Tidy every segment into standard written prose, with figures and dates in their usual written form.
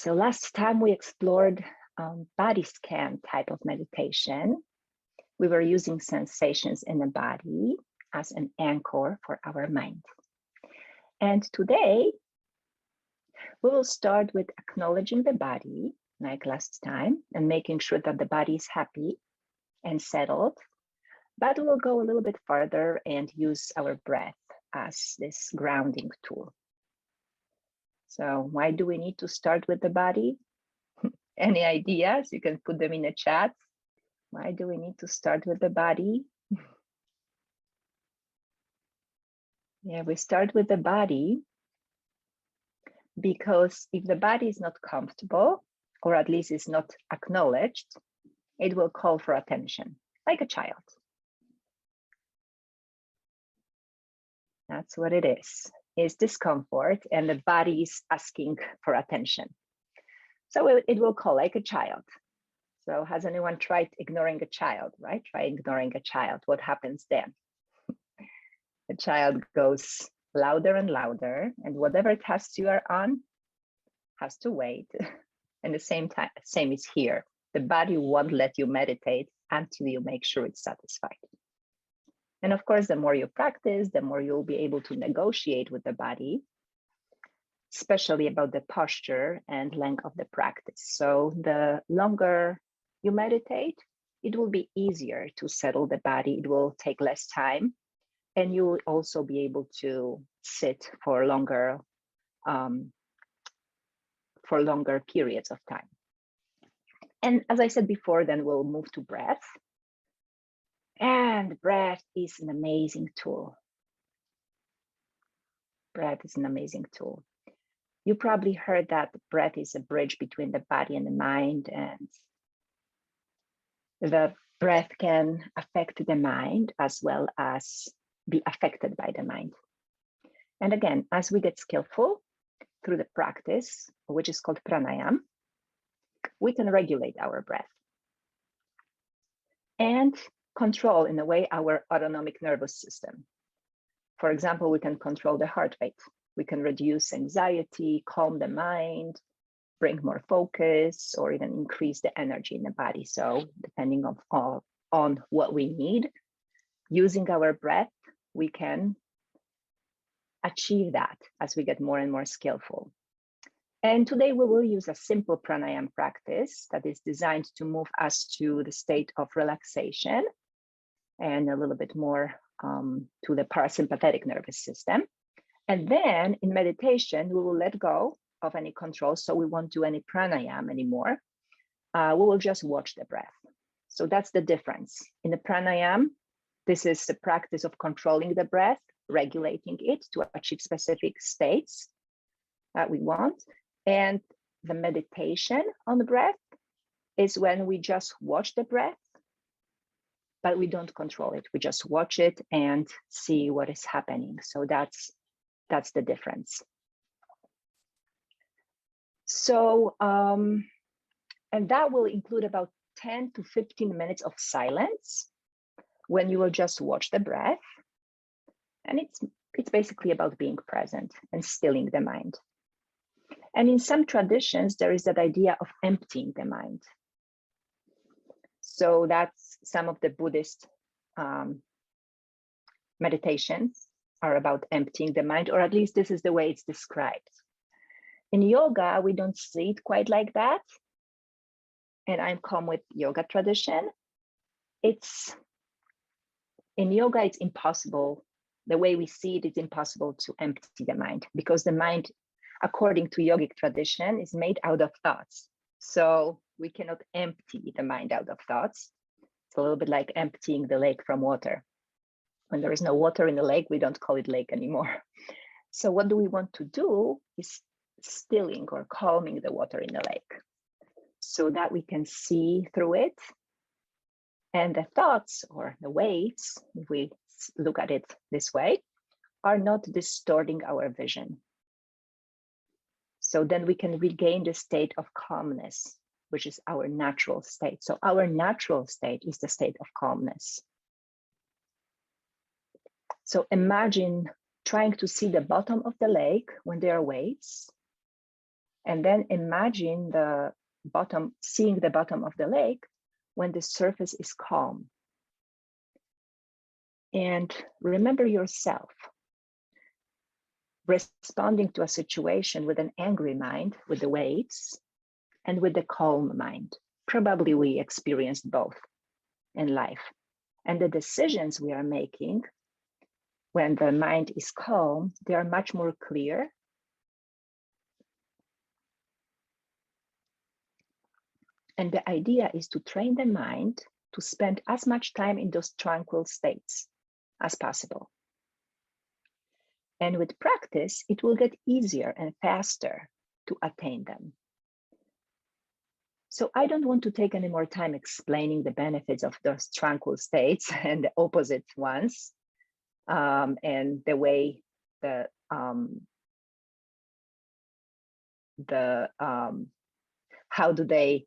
So last time we explored body scan type of meditation. We were using sensations in the body as an anchor for our mind. And today, we will start with acknowledging the body, like last time, and making sure that the body is happy and settled. But we'll go a little bit further and use our breath as this grounding tool. So why do we need to start with the body? Any ideas? You can put them in the chat. Why do we need to start with the body? Yeah, we start with the body because if the body is not comfortable, or at least is not acknowledged, it will call for attention, like a child. That's what it is discomfort, and the body is asking for attention. So it will call like a child. So has anyone tried ignoring a child, right? Try ignoring a child. What happens then? The child goes louder and louder, and whatever task you are on has to wait. And the same is here. The body won't let you meditate until you make sure it's satisfied. And of course, the more you practice, the more you'll be able to negotiate with the body, especially about the posture and length of the practice. So the longer you meditate, it will be easier to settle the body. It will take less time, and you will also be able to sit for longer periods of time. And as I said before, then we'll move to breath. And breath is an amazing tool. Breath is an amazing tool. You probably heard that breath is a bridge between the body and the mind, and the breath can affect the mind as well as be affected by the mind. And again, as we get skillful through the practice, which is called pranayama, we can regulate our breath and control, in a way, our autonomic nervous system. For example, we can control the heart rate. We can reduce anxiety, calm the mind, bring more focus, or even increase the energy in the body. So depending on what we need, using our breath, we can achieve that as we get more and more skillful. And today we will use a simple pranayama practice that is designed to move us to the state of relaxation and a little bit more to the parasympathetic nervous system. And then in meditation, we will let go of any control. So we won't do any pranayama anymore. We will just watch the breath. So that's the difference. In the pranayama, this is the practice of controlling the breath, regulating it to achieve specific states that we want. And the meditation on the breath is when we just watch the breath, but we don't control it. We just watch it and see what is happening. So that's the difference. So, and that will include about 10 to 15 minutes of silence when you will just watch the breath. And it's basically about being present and stilling the mind. And in some traditions, there is that idea of emptying the mind. So that's some of the Buddhist meditations are about emptying the mind, or at least this is the way it's described. In yoga, we don't see it quite like that. And I'm come with yoga tradition. In yoga, it's impossible. The way we see it, it's impossible to empty the mind, because the mind, according to yogic tradition, is made out of thoughts. So we cannot empty the mind out of thoughts. It's a little bit like emptying the lake from water. When there is no water in the lake, we don't call it lake anymore. So what do we want to do is stilling or calming the water in the lake so that we can see through it. And the thoughts or the waves, if we look at it this way, are not distorting our vision. So then we can regain the state of calmness, which is our natural state. So our natural state is the state of calmness. So imagine trying to see the bottom of the lake when there are waves. And then imagine the bottom, seeing the bottom of the lake when the surface is calm. And remember yourself responding to a situation with an angry mind, with the waves, and with the calm mind. Probably we experienced both in life. And the decisions we are making when the mind is calm, they are much more clear. And the idea is to train the mind to spend as much time in those tranquil states as possible. And with practice, it will get easier and faster to attain them. So I don't want to take any more time explaining the benefits of those tranquil states and the opposite ones, and the way how do they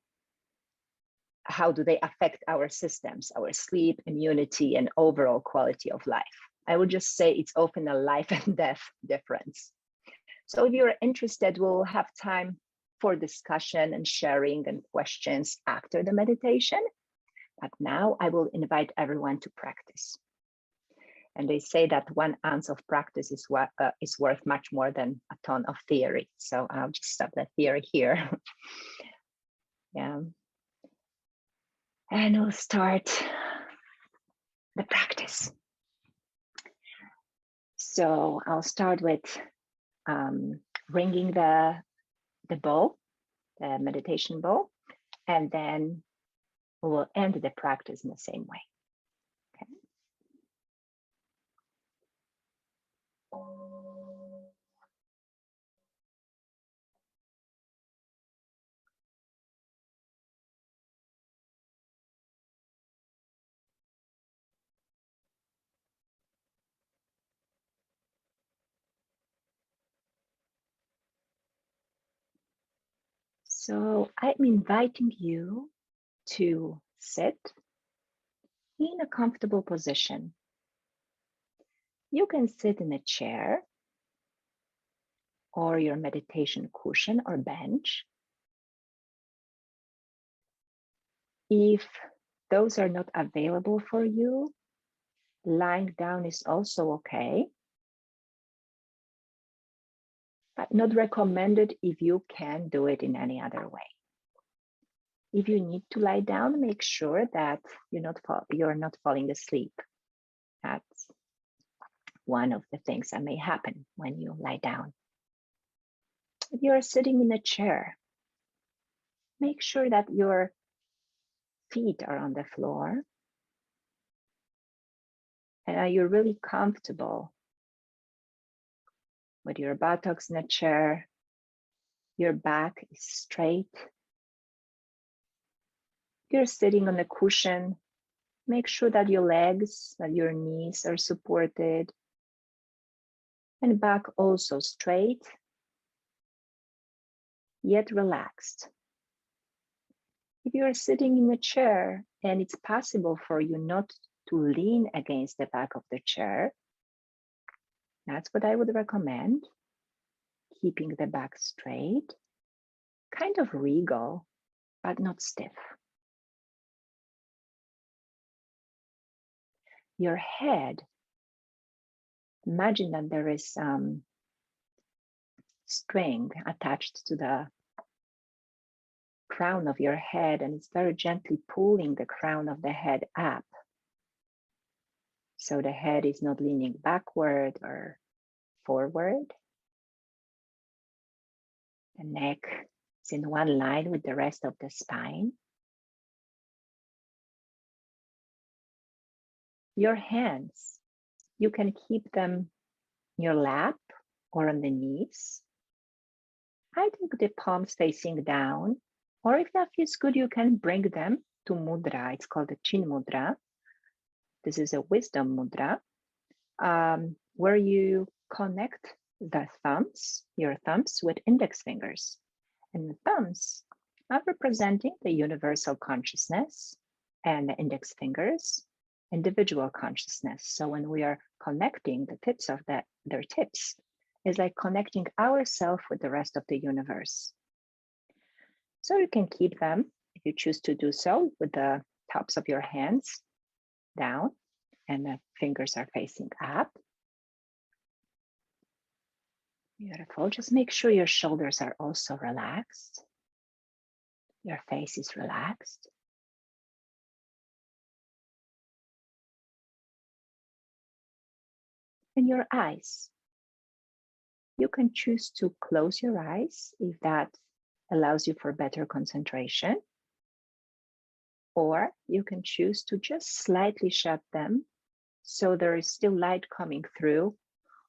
affect our systems, our sleep, immunity, and overall quality of life. I would just say it's often a life and death difference. So if you're interested, we'll have time for discussion and sharing and questions after the meditation. But now I will invite everyone to practice. And they say that 1 ounce of practice is worth much more than a ton of theory. So I'll just stop the theory here. Yeah. And we'll start the practice. So I'll start with ringing the bowl, the meditation bowl, and then we will end the practice in the same way. Okay. So I'm inviting you to sit in a comfortable position. You can sit in a chair or your meditation cushion or bench. If those are not available for you, lying down is also okay, but not recommended if you can do it in any other way. If you need to lie down, make sure that you're not falling asleep. That's one of the things that may happen when you lie down. If you're sitting in a chair, make sure that your feet are on the floor and you're really comfortable with your buttocks in a chair. Your back is straight. If you're sitting on a cushion, make sure that your legs, that your knees are supported, and back also straight, yet relaxed. If you are sitting in a chair and it's possible for you not to lean against the back of the chair, that's what I would recommend. Keeping the back straight, kind of regal, but not stiff. Your head, imagine that there is string attached to the crown of your head, and it's very gently pulling the crown of the head up. So the head is not leaning backward or forward. The neck is in one line with the rest of the spine. Your hands, you can keep them in your lap or on the knees. I think the palms facing down, or if that feels good, you can bring them to mudra. It's called the chin mudra. This is a wisdom mudra, where you connect the thumbs, your thumbs, with index fingers. And the thumbs are representing the universal consciousness, and the index fingers, individual consciousness. So when we are connecting the tips of their tips, it's like connecting ourselves with the rest of the universe. So you can keep them, if you choose to do so, with the tops of your hands down and the fingers are facing up. Beautiful. Just make sure your shoulders are also relaxed. Your face is relaxed. And your eyes. You can choose to close your eyes if that allows you for better concentration. Or you can choose to just slightly shut them so there is still light coming through,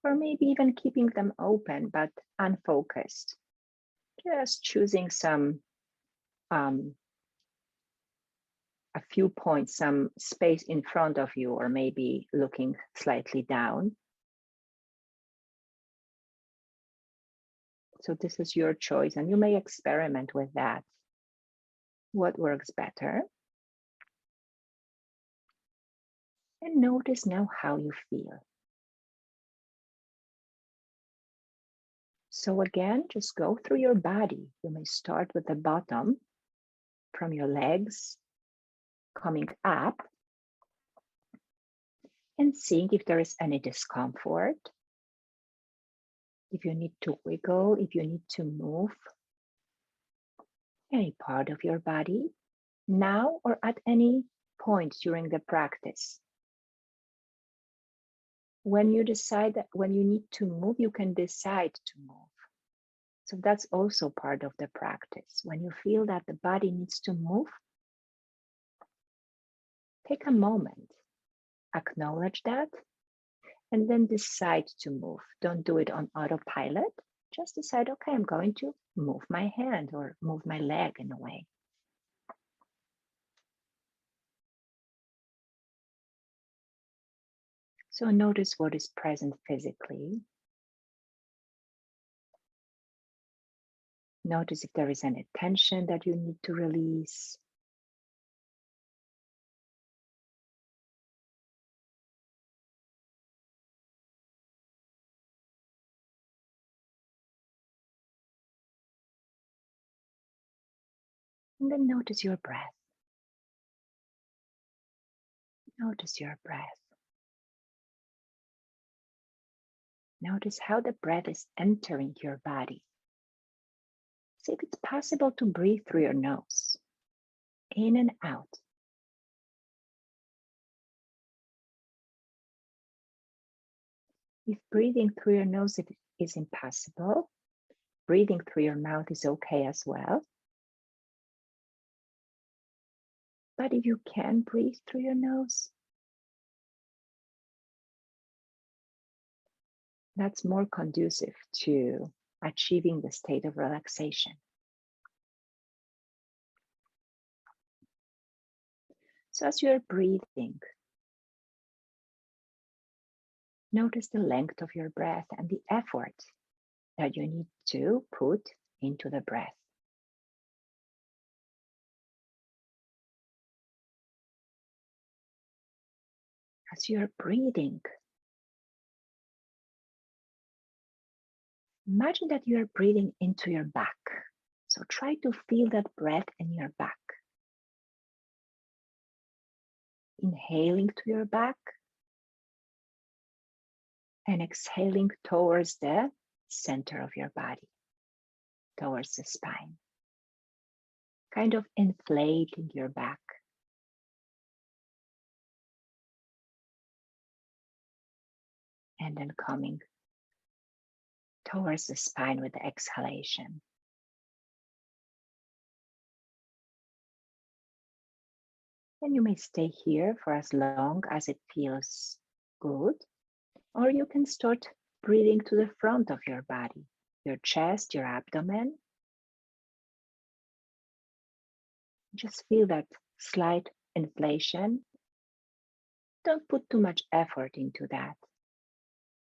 or maybe even keeping them open but unfocused. Just choosing some a few points, some space in front of you, or maybe looking slightly down. So this is your choice, and you may experiment with that. What works better? And notice now how you feel. So again, just go through your body. You may start with the bottom, from your legs, coming up, and seeing if there is any discomfort, if you need to wiggle, if you need to move any part of your body, now or at any point during the practice. When you decide that when you need to move, you can decide to move. So that's also part of the practice. When you feel that the body needs to move, take a moment, acknowledge that, and then decide to move. Don't do it on autopilot. Just decide, okay, I'm going to move my hand or move my leg in a way. So notice what is present physically. Notice if there is any tension that you need to release. And then notice your breath. Notice your breath. Notice how the breath is entering your body. See if it's possible to breathe through your nose, in and out. If breathing through your nose is impossible, breathing through your mouth is okay as well. But if you can breathe through your nose, that's more conducive to achieving the state of relaxation. So as you're breathing, notice the length of your breath and the effort that you need to put into the breath. As you're breathing, imagine that you're breathing into your back. So try to feel that breath in your back. Inhaling to your back and exhaling towards the center of your body, towards the spine. Kind of inflating your back. And then coming towards the spine with the exhalation. And you may stay here for as long as it feels good, or you can start breathing to the front of your body, your chest, your abdomen. Just feel that slight inflation. Don't put too much effort into that.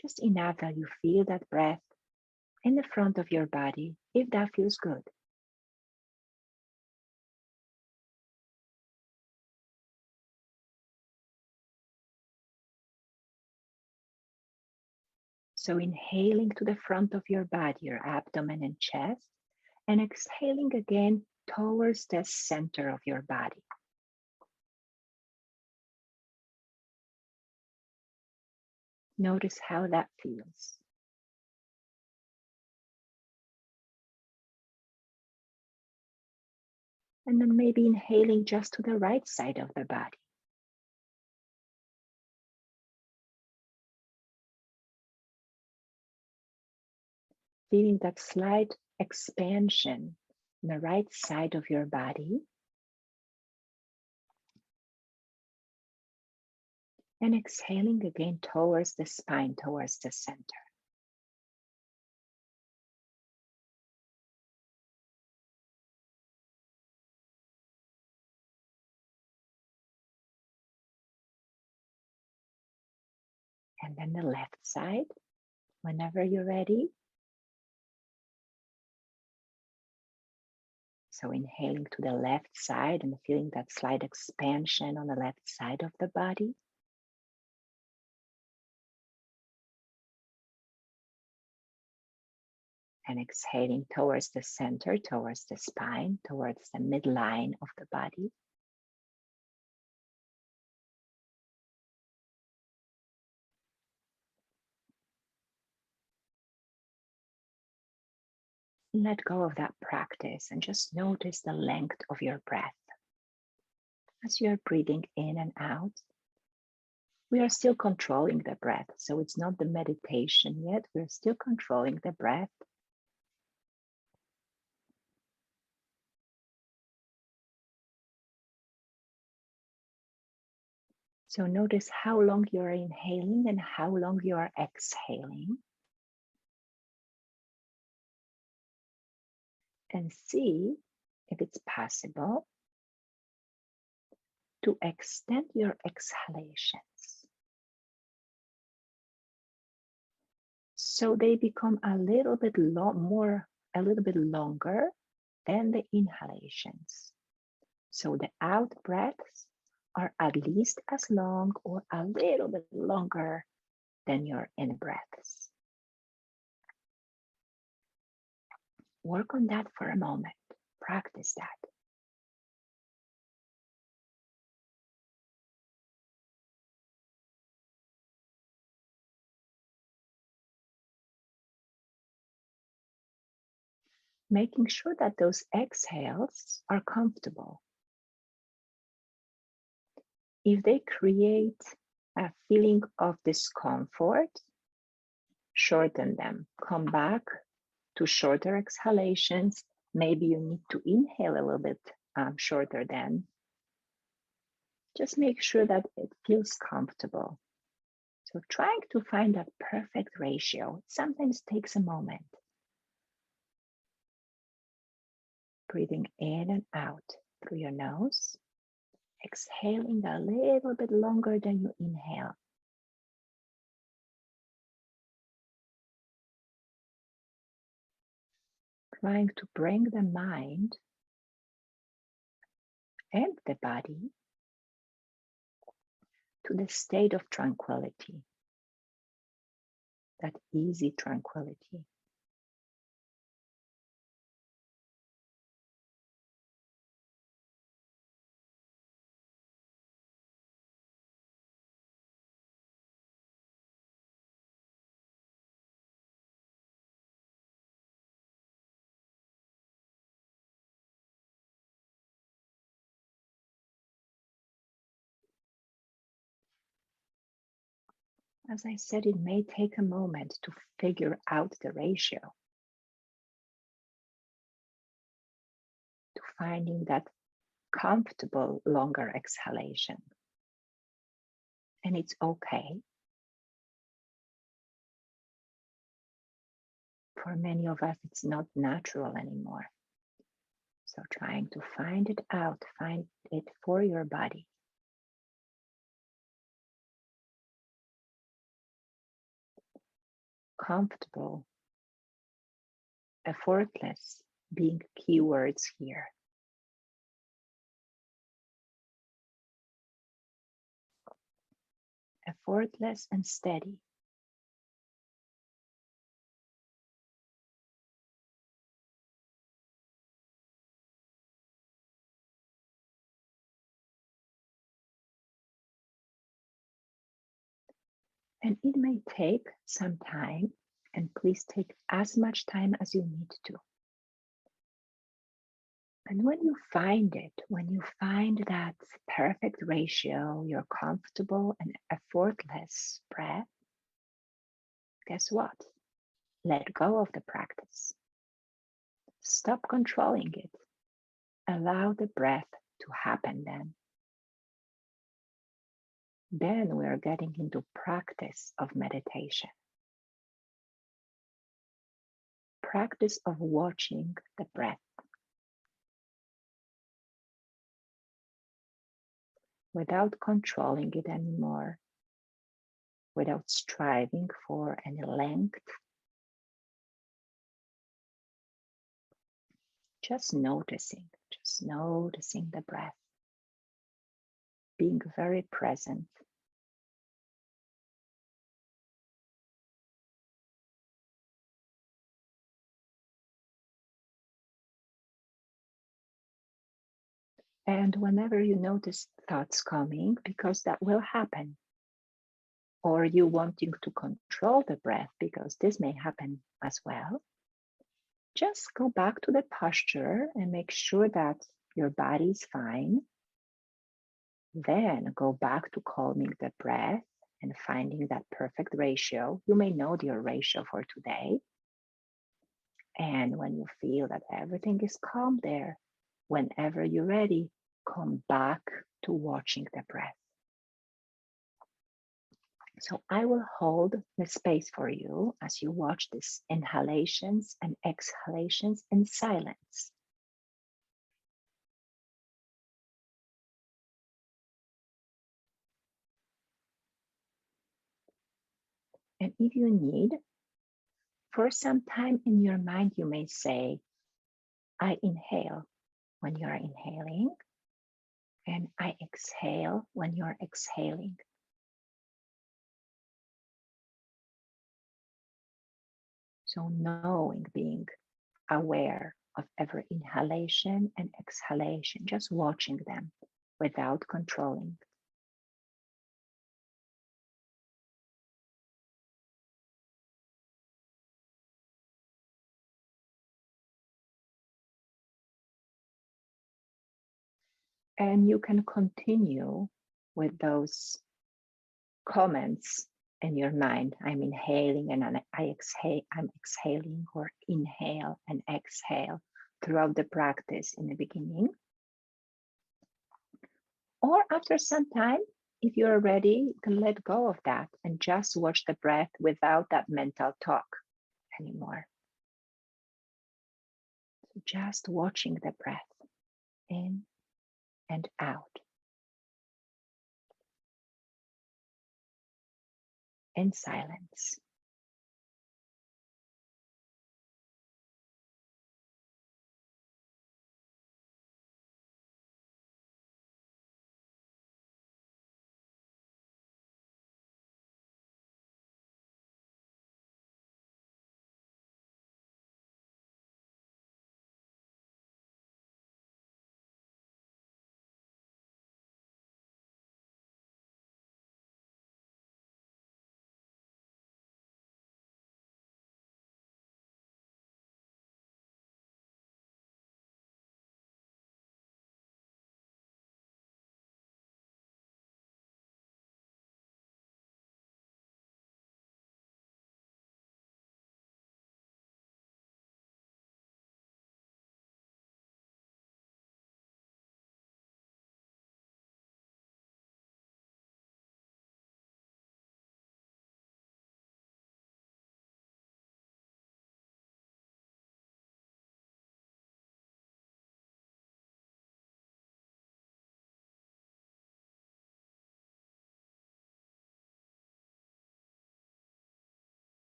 Just enough that you feel that breath in the front of your body, if that feels good. So inhaling to the front of your body, your abdomen and chest, and exhaling again towards the center of your body. Notice how that feels. And then maybe inhaling just to the right side of the body. Feeling that slight expansion on the right side of your body. And exhaling again towards the spine, towards the center. And then the left side, whenever you're ready. So inhaling to the left side and feeling that slight expansion on the left side of the body. And exhaling towards the center, towards the spine, towards the midline of the body. Let go of that practice and just notice the length of your breath. As you're breathing in and out, we are still controlling the breath. So it's not the meditation yet. We're still controlling the breath. So notice how long you are inhaling and how long you are exhaling. And see if it's possible to extend your exhalations. So they become a little bit longer than the inhalations. So the out breaths are at least as long or a little bit longer than your in breaths. Work on that for a moment. Practice that. Making sure that those exhales are comfortable. If they create a feeling of discomfort, shorten them. Come back to shorter exhalations. Maybe you need to inhale a little bit shorter then. Just make sure that it feels comfortable. So trying to find that perfect ratio sometimes takes a moment. Breathing in and out through your nose. Exhaling a little bit longer than you inhale. Trying to bring the mind and the body to the state of tranquility, that easy tranquility. As I said, it may take a moment to figure out the ratio, to finding that comfortable longer exhalation. And it's okay. For many of us, it's not natural anymore. So trying to find it out, find it for your body. Comfortable, effortless being keywords here. Effortless and steady. And it may take some time, and please take as much time as you need to. And when you find it, when you find that perfect ratio, you're comfortable and effortless breath, guess what? Let go of the practice. Stop controlling it. Allow the breath to happen then. Then we are getting into practice of meditation. Practice of watching the breath. Without controlling it anymore, without striving for any length, just noticing the breath, being very present. And whenever you notice thoughts coming, because that will happen, or you wanting to control the breath, because this may happen as well, just go back to the posture and make sure that your body is fine. Then go back to calming the breath and finding that perfect ratio. You may know your ratio for today. And when you feel that everything is calm there, whenever you're ready, come back to watching the breath. So I will hold the space for you as you watch these inhalations and exhalations in silence. And if you need, for some time in your mind, you may say, I inhale when you're inhaling, and I exhale when you're exhaling. So knowing, being aware of every inhalation and exhalation, just watching them without controlling. And you can continue with those comments in your mind. I'm inhaling and I exhale, I'm exhaling, or inhale and exhale throughout the practice in the beginning. Or after some time, if you're ready, you can let go of that and just watch the breath without that mental talk anymore. So just watching the breath in and out in silence.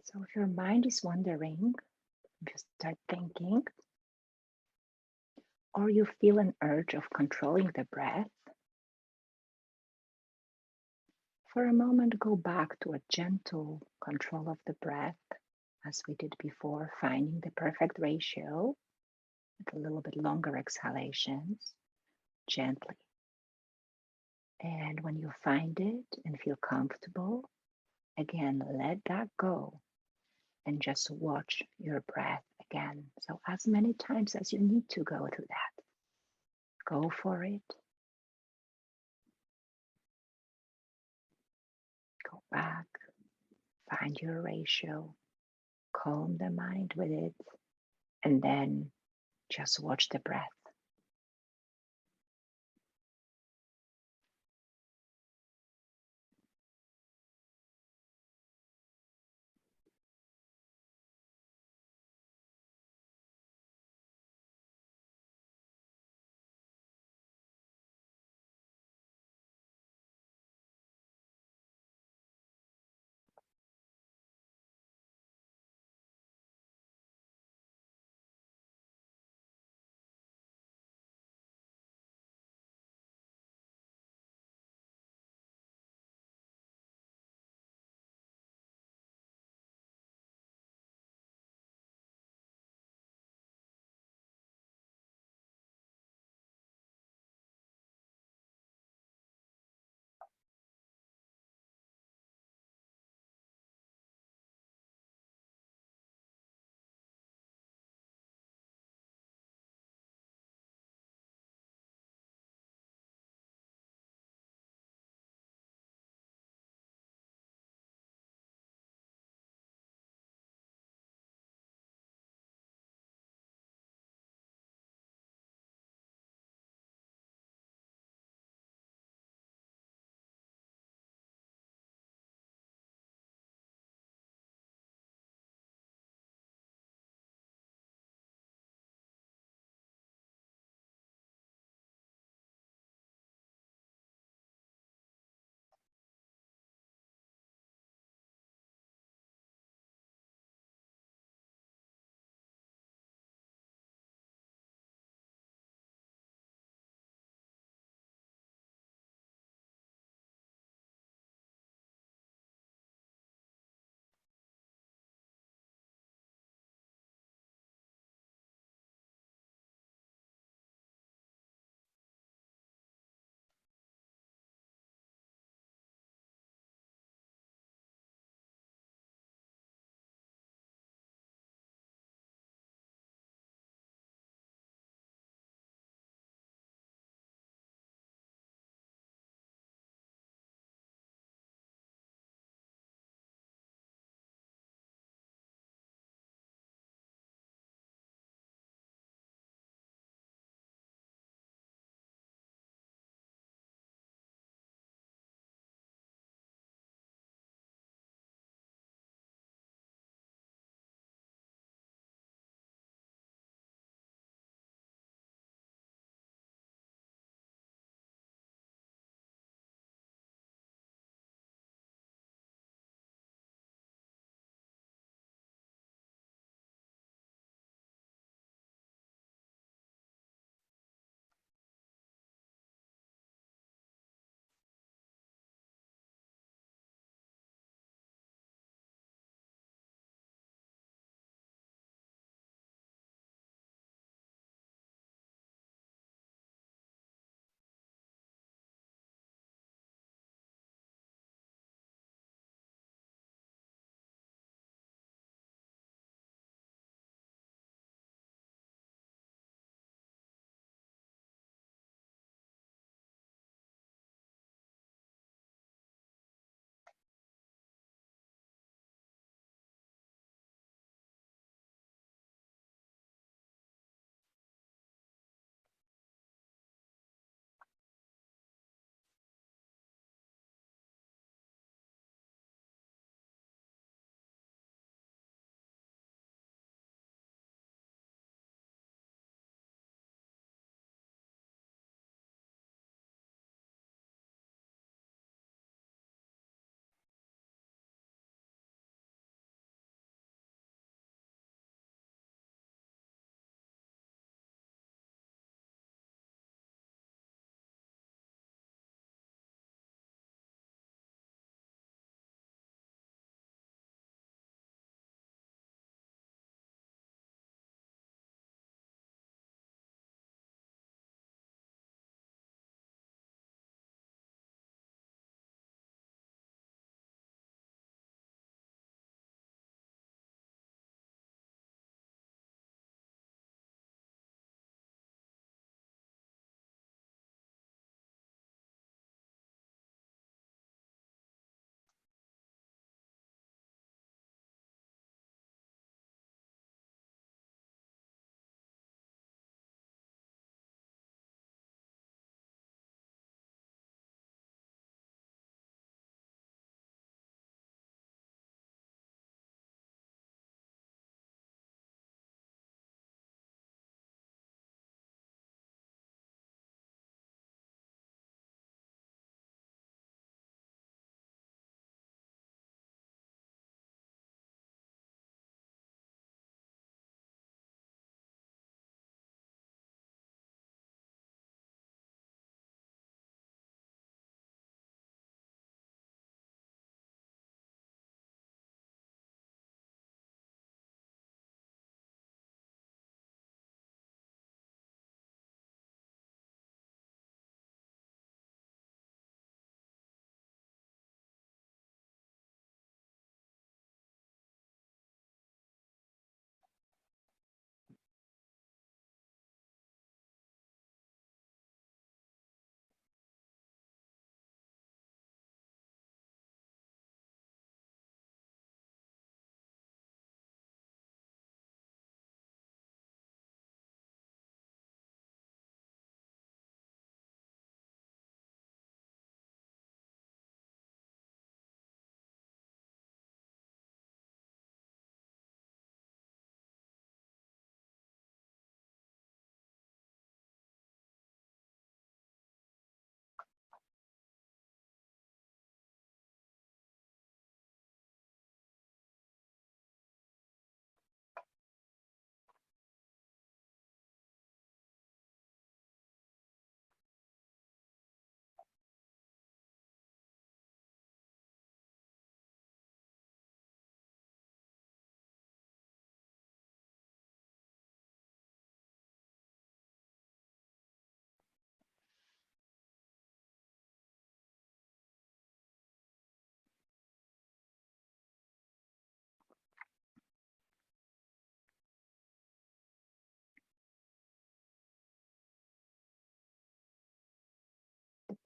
So if your mind is wandering, if you start thinking, or you feel an urge of controlling the breath, for a moment go back to a gentle control of the breath as we did before, finding the perfect ratio with a little bit longer exhalations gently. And when you find it and feel comfortable, again, let that go and just watch your breath again. So, as many times as you need to go through that, go for it. Go back, find your ratio, calm the mind with it, and then just watch the breath.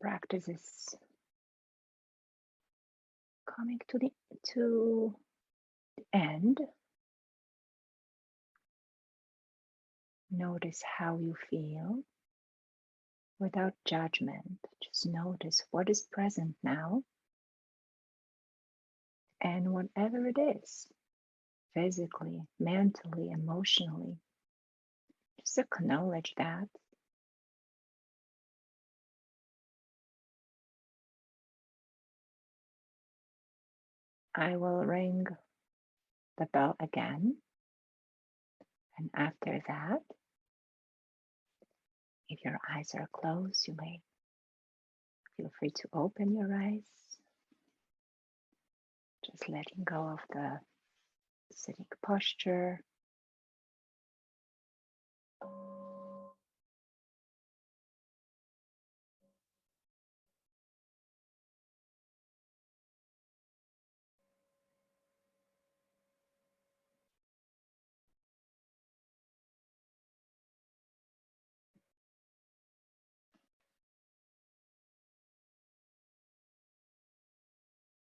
practice is coming to the end, notice how you feel without judgment. Just notice what is present now, and whatever it is, physically, mentally, emotionally, just acknowledge that. I will ring the bell again, and after that, if your eyes are closed, you may feel free to open your eyes, just letting go of the sitting posture.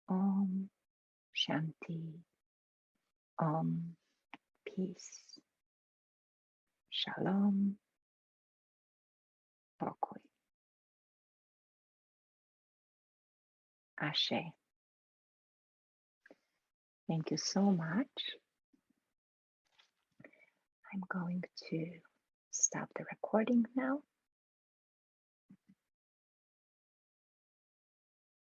Om Shanti, Om Peace, Shalom, Pokoi, Ashe. Thank you so much. I'm going to stop the recording now.